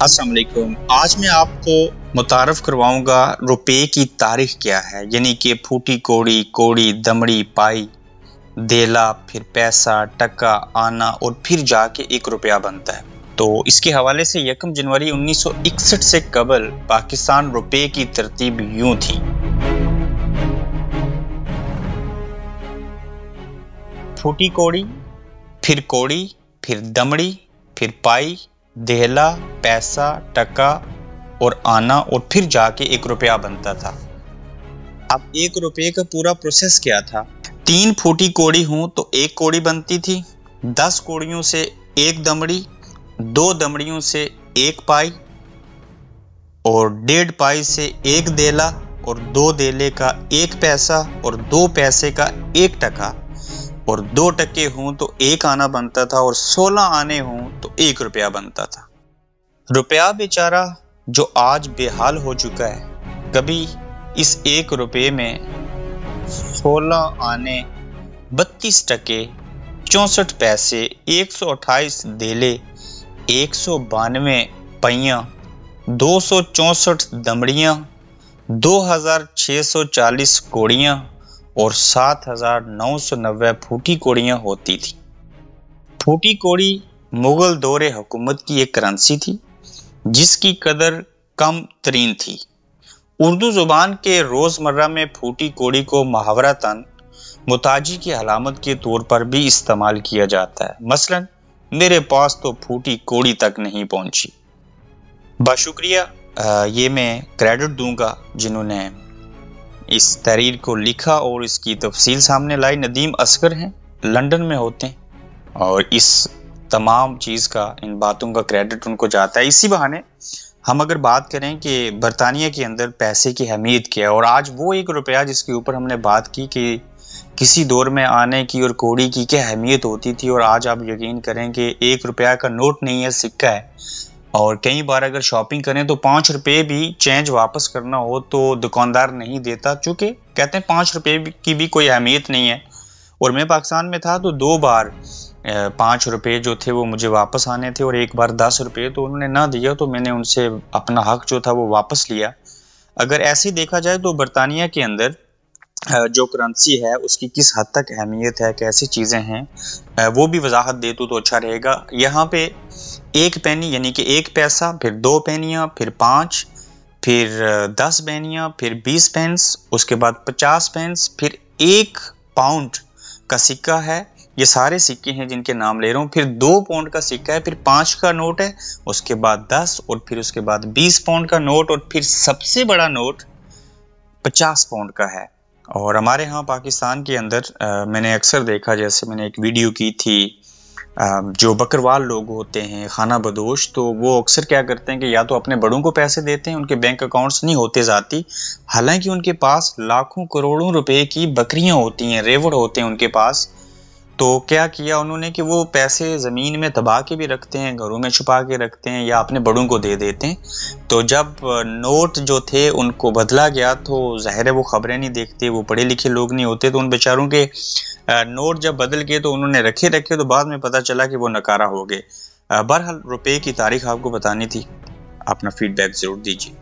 अस्सलाम वालेकुम। आज मैं आपको मुतारफ़ करवाऊंगा रुपए की तारीख क्या है, यानी कि फूटी कौड़ी, कौड़ी, दमड़ी, पाई, देला, फिर पैसा, टका, आना और फिर जाके 1 रुपया बनता है। तो इसके हवाले से 1 जनवरी 1961 से कबल पाकिस्तान रुपए की तरतीब यूं थी। फूटी कौड़ी, फिर दमड़ी, फिर पाई, देहला, पैसा, टका और आना और फिर जाके 1 रुपया बनता था। अब 1 रुपये का पूरा प्रोसेस क्या था? 3 फूटी कौड़ी हूं तो 1 कौड़ी बनती थी, 10 कौड़ियों से 1 दमड़ी, 2 दमड़ियों से 1 पाई और 1.5 पाई से 1 देला और 2 देले का 1 पैसा और 2 पैसे का 1 टका और 2 टके हों तो 1 आना बनता था और 16 आने हों तो 1 रुपया बनता था। रुपया बेचारा जो आज बेहाल हो चुका है, कभी इस 1 रुपये में 16 आने, 32 टके, 64 पैसे, 128 देले, 192 पहियां, 264 दमड़ियां, 2640 कौड़ियां और 7990 फूटी कौड़ियां होती थी। फूटी कौड़ी मुगल दौरे हुकूमत की एक करेंसी थी जिसकी कदर कम तरीन थी। उर्दू जुबान के रोजमर्रा में फूटी कौड़ी को मुहावरतन मुताजी की अलामत के तौर पर भी इस्तेमाल किया जाता है। मसलन, मेरे पास तो फूटी कौड़ी तक नहीं पहुंची। बाशुक्रिया ये मैं क्रेडिट दूंगा जिन्होंने इस तहरीर को लिखा और इसकी तफसील सामने लाई। नदीम असगर हैं, लंदन में होते हैं और इस तमाम चीज़ का, इन बातों का क्रेडिट उनको जाता है। इसी बहाने हम अगर बात करें कि बरतानिया के अंदर पैसे की अहमियत क्या है और आज वो 1 रुपया जिसके ऊपर हमने बात की कि किसी दौर में आने की और कौड़ी की क्या अहमियत होती थी, और आज आप यकीन करें कि 1 रुपया का नोट नहीं है, सिक्का है। और कई बार अगर शॉपिंग करें तो 5 रुपये भी चेंज वापस करना हो तो दुकानदार नहीं देता, चूंकि कहते हैं 5 रुपये की भी कोई अहमियत नहीं है। और मैं पाकिस्तान में था तो 2 बार 5 रुपये जो थे वो मुझे वापस आने थे और 1 बार 10 रुपये, तो उन्होंने ना दिया तो मैंने उनसे अपना हक जो था वो वापस लिया। अगर ऐसे देखा जाए तो बरतानिया के अंदर जो करेंसी है उसकी किस हद तक अहमियत है, कैसी चीज़ें हैं, वो भी वजाहत दे तो अच्छा रहेगा। यहाँ पे 1 पेनी यानी कि 1 पैसा, फिर 2 पेनियाँ, फिर 5, फिर 10 पेनियाँ, फिर 20 पेंस, उसके बाद 50 पेंस, फिर 1 पाउंड का सिक्का है। ये सारे सिक्के हैं जिनके नाम ले रहा हूँ। फिर 2 पाउंड का सिक्का है, फिर 5 का नोट है, उसके बाद 10 और फिर उसके बाद 20 पाउंड का नोट और फिर सबसे बड़ा नोट 50 पाउंड का है। और हमारे यहाँ पाकिस्तान के अंदर मैंने अक्सर देखा, जैसे मैंने एक वीडियो की थी, जो बकरवाल लोग होते हैं, खाना बदोश, तो वो अक्सर क्या करते हैं कि या तो अपने बड़ों को पैसे देते हैं, उनके बैंक अकाउंट्स नहीं होते ज़ाती, हालांकि उनके पास लाखों करोड़ों रुपए की बकरियां होती हैं, रेवड़ होते हैं उनके पास। तो क्या किया उन्होंने कि वो पैसे ज़मीन में दबा के भी रखते हैं, घरों में छुपा के रखते हैं या अपने बड़ों को दे देते हैं। तो जब नोट जो थे उनको बदला गया तो ज़ाहिर है वो खबरें नहीं देखते, वो पढ़े लिखे लोग नहीं होते, तो उन बेचारों के नोट जब बदल गए तो उन्होंने रखे तो बाद में पता चला कि वो नकारा हो गए। बहरहाल रुपये की तारीख आपको बतानी थी। अपना फीडबैक ज़रूर दीजिए।